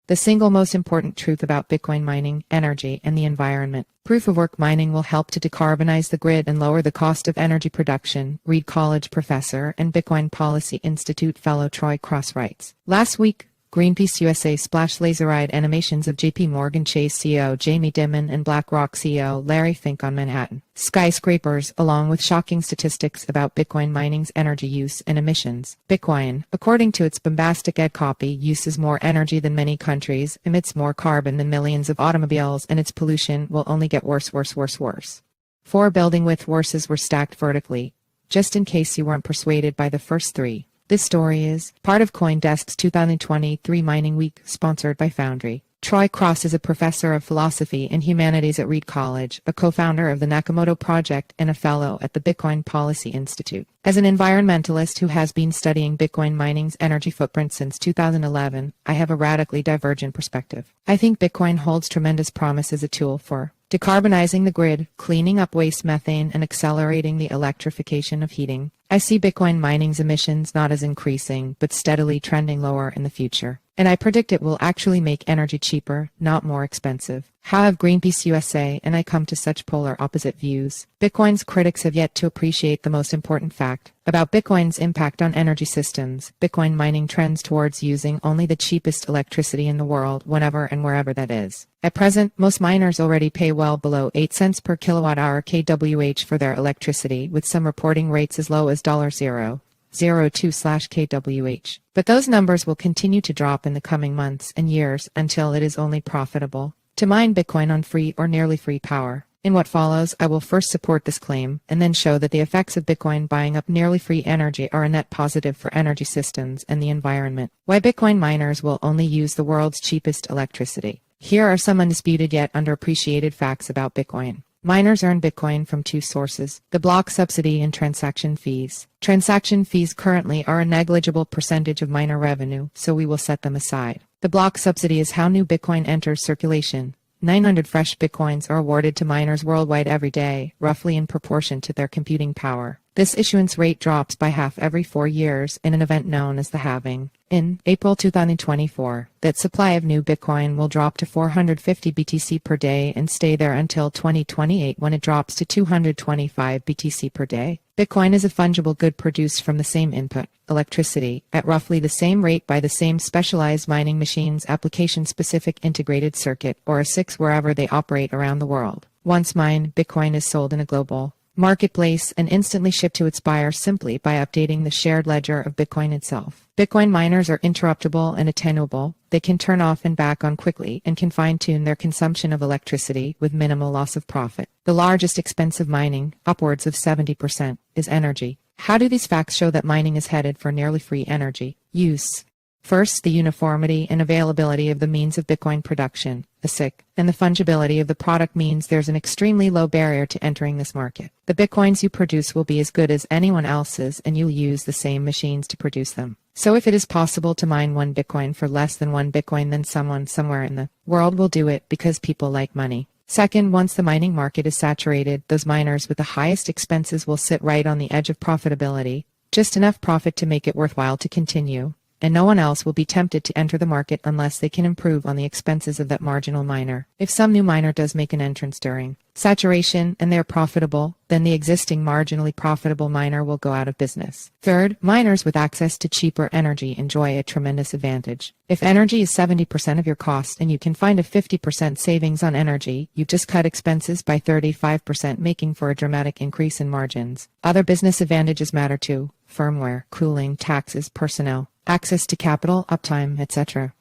The single most important truth about Bitcoin mining, energy, and the environment. Proof-of-work mining will help to decarbonize the grid and lower the cost of energy production, Reed College professor and Bitcoin Policy Institute fellow Troy Cross writes. Last week, Greenpeace USA splashed laser-eyed animations of JPMorgan Chase CEO Jamie Dimon and BlackRock CEO Larry Fink on Manhattan skyscrapers, along with shocking statistics about Bitcoin mining's energy use and emissions. Bitcoin, according to its bombastic ad copy, uses more energy than many countries, emits more carbon than millions of automobiles, and its pollution will only get worse. 4 building width horses were stacked vertically, just in case you weren't persuaded by the first 3. This story is part of CoinDesk's 2023 Mining Week, sponsored by Foundry. Troy Cross is a professor of philosophy and humanities at Reed College, a co-founder of the Nakamoto Project, and a fellow at the Bitcoin Policy Institute. As an environmentalist who has been studying Bitcoin mining's energy footprint since 2011, I have a radically divergent perspective. I think Bitcoin holds tremendous promise as a tool for decarbonizing the grid, cleaning up waste methane, and accelerating the electrification of heating. I see Bitcoin mining's emissions not as increasing, but steadily trending lower in the future. And I predict it will actually make energy cheaper, not more expensive. How have Greenpeace USA and I come to such polar opposite views? Bitcoin's critics have yet to appreciate the most important fact about Bitcoin's impact on energy systems. Bitcoin mining trends towards using only the cheapest electricity in the world, whenever and wherever that is. At present, most miners already pay well below 8 cents per kilowatt-hour kWh for their electricity, with some reporting rates as low as $0.002/kWh. But those numbers will continue to drop in the coming months and years until it is only profitable to mine Bitcoin on free or nearly free power. In what follows, I will first support this claim and then show that the effects of Bitcoin buying up nearly free energy are a net positive for energy systems and the environment. Why Bitcoin miners will only use the world's cheapest electricity. Here are some undisputed yet underappreciated facts about Bitcoin. Miners earn Bitcoin from 2 sources: the block subsidy and transaction fees. Transaction fees currently are a negligible percentage of miner revenue, so we will set them aside. The block subsidy is how new Bitcoin enters circulation. 900 fresh Bitcoins are awarded to miners worldwide every day, roughly in proportion to their computing power. This issuance rate drops by half every 4 years in an event known as the halving. In April 2024, that supply of new Bitcoin will drop to 450 BTC per day and stay there until 2028, when it drops to 225 BTC per day. Bitcoin is a fungible good produced from the same input, electricity, at roughly the same rate by the same specialized mining machines, application-specific integrated circuit, or ASICs, wherever they operate around the world. Once mined, Bitcoin is sold in a global marketplace and instantly shipped to its buyer simply by updating the shared ledger of Bitcoin itself. Bitcoin miners are interruptible and attenuable. They can turn off and back on quickly and can fine-tune their consumption of electricity with minimal loss of profit. The largest expense of mining, upwards of 70%, is energy. How do these facts show that mining is headed for nearly free energy use? First, the uniformity and availability of the means of Bitcoin production, ASIC, and the fungibility of the product means there's an extremely low barrier to entering this market. The Bitcoins you produce will be as good as anyone else's, and you'll use the same machines to produce them. So if it is possible to mine 1 Bitcoin for less than 1 Bitcoin, then someone somewhere in the world will do it because people like money. Second, once the mining market is saturated, those miners with the highest expenses will sit right on the edge of profitability, just enough profit to make it worthwhile to continue, and no one else will be tempted to enter the market unless they can improve on the expenses of that marginal miner. If some new miner does make an entrance during saturation and they're profitable, then the existing marginally profitable miner will go out of business. Third, miners with access to cheaper energy enjoy a tremendous advantage. If energy is 70% of your cost and you can find a 50% savings on energy, you've just cut expenses by 35%, making for a dramatic increase in margins. Other business advantages matter too: firmware, cooling, taxes, personnel, access to capital, uptime, etc.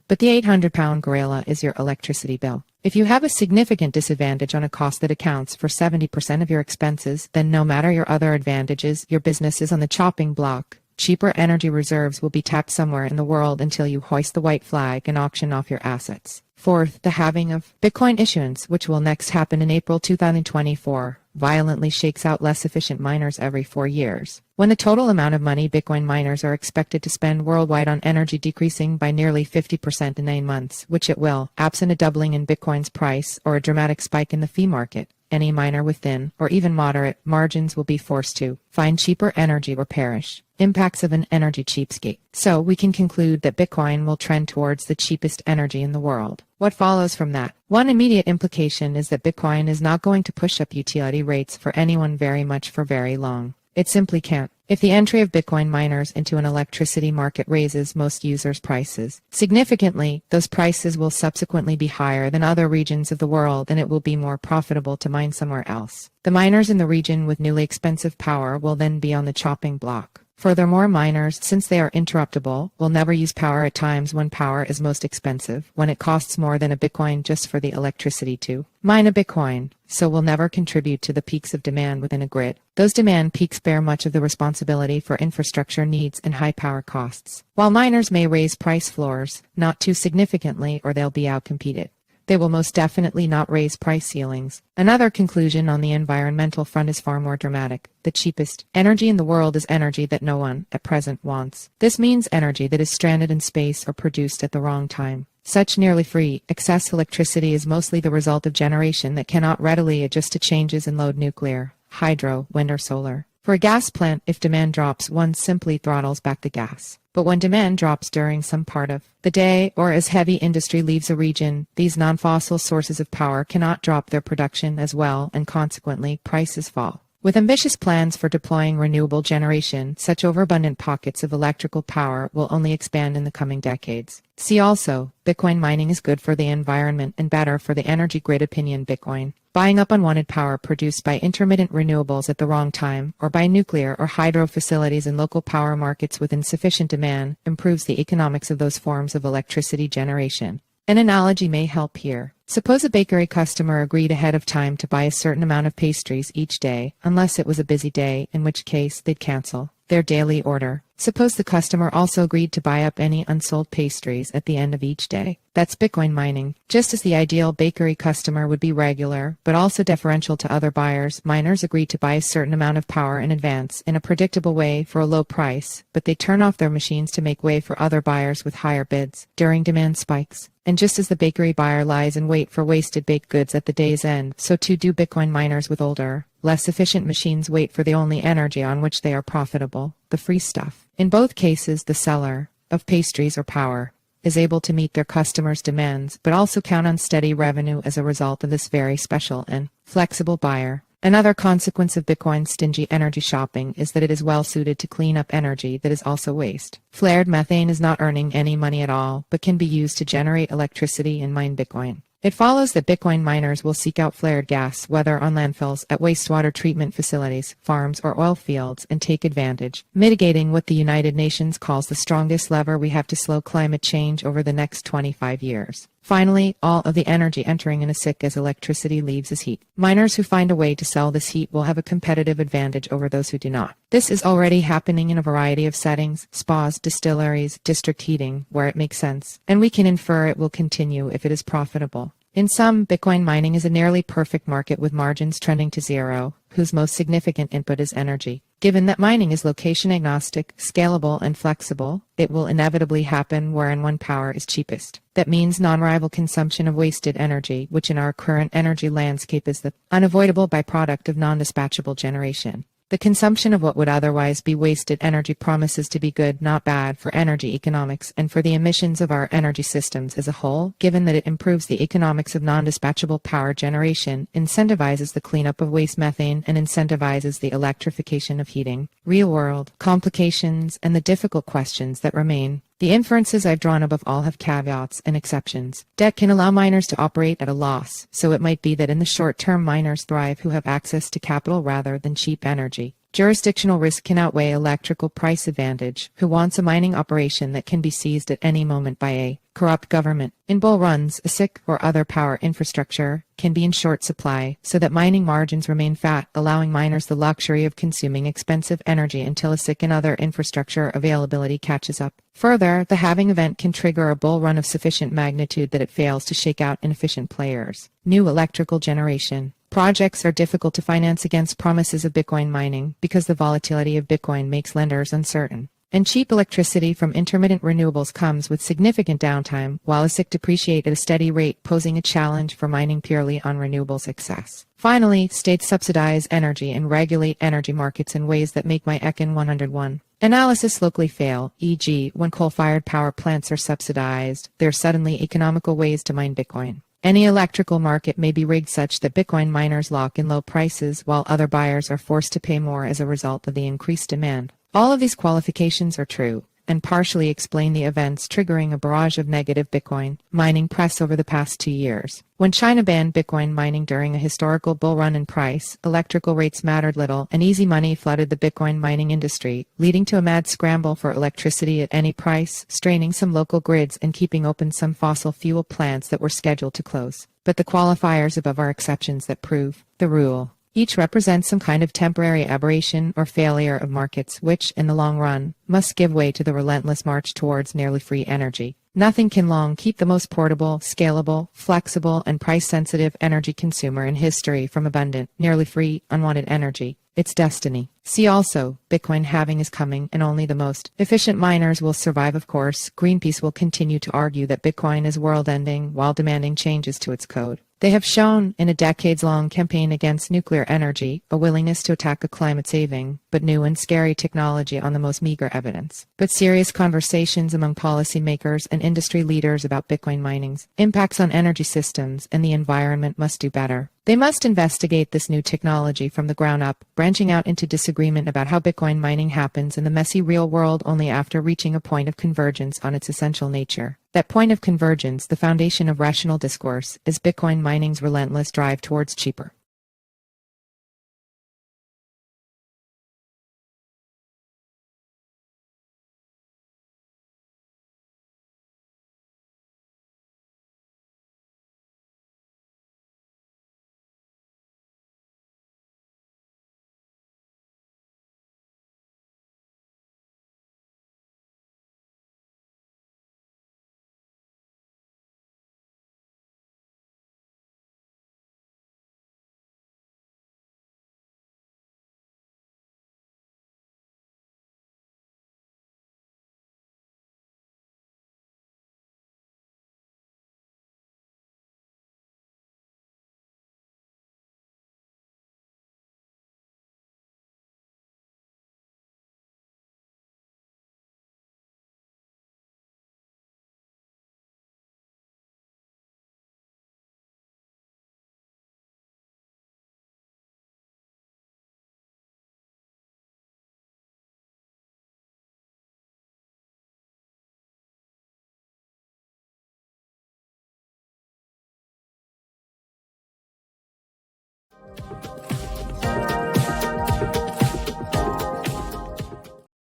But the 800-pound gorilla is your electricity bill. If you have a significant disadvantage on a cost that accounts for 70% of your expenses, then no matter your other advantages, your business is on the chopping block. Cheaper energy reserves will be tapped somewhere in the world until you hoist the white flag and auction off your assets. Fourth, the halving of Bitcoin issuance, which will next happen in April 2024, violently shakes out less efficient miners every 4 years. When the total amount of money Bitcoin miners are expected to spend worldwide on energy decreasing by nearly 50% in 9 months, which it will, absent a doubling in Bitcoin's price or a dramatic spike in the fee market, any miner with thin, or even moderate, margins will be forced to find cheaper energy or perish. Impacts of an energy cheapskate. So we can conclude that Bitcoin will trend towards the cheapest energy in the world. What follows from that? One immediate implication is that Bitcoin is not going to push up utility rates for anyone very much for very long. It simply can't. If the entry of Bitcoin miners into an electricity market raises most users' prices significantly, those prices will subsequently be higher than other regions of the world, and it will be more profitable to mine somewhere else. The miners in the region with newly expensive power will then be on the chopping block. Furthermore, miners, since they are interruptible, will never use power at times when power is most expensive, when it costs more than a Bitcoin just for the electricity to mine a Bitcoin, so will never contribute to the peaks of demand within a grid. Those demand peaks bear much of the responsibility for infrastructure needs and high power costs. While miners may raise price floors, not too significantly or they'll be outcompeted. They will most definitely not raise price ceilings. Another conclusion on the environmental front is far more dramatic. The cheapest energy in the world is energy that no one, at present, wants. This means energy that is stranded in space or produced at the wrong time. Such nearly free, excess electricity is mostly the result of generation that cannot readily adjust to changes in load: nuclear, hydro, wind, or solar. For a gas plant, if demand drops, one simply throttles back the gas. But when demand drops during some part of the day, or as heavy industry leaves a region, these non-fossil sources of power cannot drop their production as well, and consequently, prices fall. With ambitious plans for deploying renewable generation, such overabundant pockets of electrical power will only expand in the coming decades. See also, Bitcoin mining is good for the environment and better for the energy grid. Opinion: Bitcoin buying up unwanted power produced by intermittent renewables at the wrong time, or by nuclear or hydro facilities in local power markets with insufficient demand, improves the economics of those forms of electricity generation. An analogy may help here. Suppose a bakery customer agreed ahead of time to buy a certain amount of pastries each day, unless it was a busy day, in which case they'd cancel their daily order. Suppose the customer also agreed to buy up any unsold pastries at the end of each day. That's Bitcoin mining. Just as the ideal bakery customer would be regular, but also deferential to other buyers, miners agree to buy a certain amount of power in advance in a predictable way for a low price, but they turn off their machines to make way for other buyers with higher bids during demand spikes. And just as the bakery buyer lies in wait for wasted baked goods at the day's end, so too do Bitcoin miners with older, less efficient machines wait for the only energy on which they are profitable, the free stuff. In both cases, the seller of pastries or power is able to meet their customers' demands, but also count on steady revenue as a result of this very special and flexible buyer. Another consequence of Bitcoin's stingy energy shopping is that it is well suited to clean up energy that is also waste. Flared methane is not earning any money at all, but can be used to generate electricity and mine Bitcoin. It follows that Bitcoin miners will seek out flared gas, whether on landfills, at wastewater treatment facilities, farms, or oil fields, and take advantage, mitigating what the United Nations calls the strongest lever we have to slow climate change over the next 25 years. Finally, all of the energy entering in a SiC as electricity leaves is heat. Miners who find a way to sell this heat will have a competitive advantage over those who do not. This is already happening in a variety of settings: spas, distilleries, district heating, where it makes sense, and we can infer it will continue if it is profitable. In sum, Bitcoin mining is a nearly perfect market with margins trending to zero, whose most significant input is energy. Given that mining is location agnostic, scalable, and flexible, it will inevitably happen where and when power is cheapest. That means non-rival consumption of wasted energy, which in our current energy landscape is the unavoidable byproduct of non-dispatchable generation. The consumption of what would otherwise be wasted energy promises to be good, not bad, for energy economics and for the emissions of our energy systems as a whole, given that it improves the economics of non-dispatchable power generation, incentivizes the cleanup of waste methane, and incentivizes the electrification of heating. Real-world complications and the difficult questions that remain. The inferences I've drawn above all have caveats and exceptions. Debt can allow miners to operate at a loss, so it might be that in the short term miners thrive who have access to capital rather than cheap energy. Jurisdictional risk can outweigh electrical price advantage, who wants a mining operation that can be seized at any moment by a corrupt government. In bull runs, a SiC or other power infrastructure can be in short supply, so that mining margins remain fat, allowing miners the luxury of consuming expensive energy until a SiC and other infrastructure availability catches up. Further, the halving event can trigger a bull run of sufficient magnitude that it fails to shake out inefficient players. New electrical generation. Projects are difficult to finance against promises of Bitcoin mining because the volatility of Bitcoin makes lenders uncertain. And cheap electricity from intermittent renewables comes with significant downtime, while ASIC depreciate at a steady rate, posing a challenge for mining purely on renewable success. Finally, states subsidize energy and regulate energy markets in ways that make my Econ 101 analysis locally fail, e.g., when coal-fired power plants are subsidized, there are suddenly economical ways to mine Bitcoin. Any electrical market may be rigged such that Bitcoin miners lock in low prices while other buyers are forced to pay more as a result of the increased demand. All of these qualifications are true, and partially explain the events triggering a barrage of negative Bitcoin mining press over the past 2 years. When China banned Bitcoin mining during a historical bull run in price, electrical rates mattered little, and easy money flooded the Bitcoin mining industry, leading to a mad scramble for electricity at any price, straining some local grids and keeping open some fossil fuel plants that were scheduled to close. But the qualifiers above are exceptions that prove the rule. Each represents some kind of temporary aberration or failure of markets which, in the long run, must give way to the relentless march towards nearly free energy. Nothing can long keep the most portable, scalable, flexible, and price-sensitive energy consumer in history from abundant, nearly free, unwanted energy. It's destiny. See also, Bitcoin halving is coming, and only the most efficient miners will survive. Of course, Greenpeace will continue to argue that Bitcoin is world-ending while demanding changes to its code. They have shown, in a decades-long campaign against nuclear energy, a willingness to attack a climate-saving, but new and scary technology on the most meager evidence. But serious conversations among policymakers and industry leaders about Bitcoin mining's impacts on energy systems and the environment must do better. They must investigate this new technology from the ground up, branching out into disagreement about how Bitcoin mining happens in the messy real world only after reaching a point of convergence on its essential nature. That point of convergence, the foundation of rational discourse, is Bitcoin mining's relentless drive towards cheaper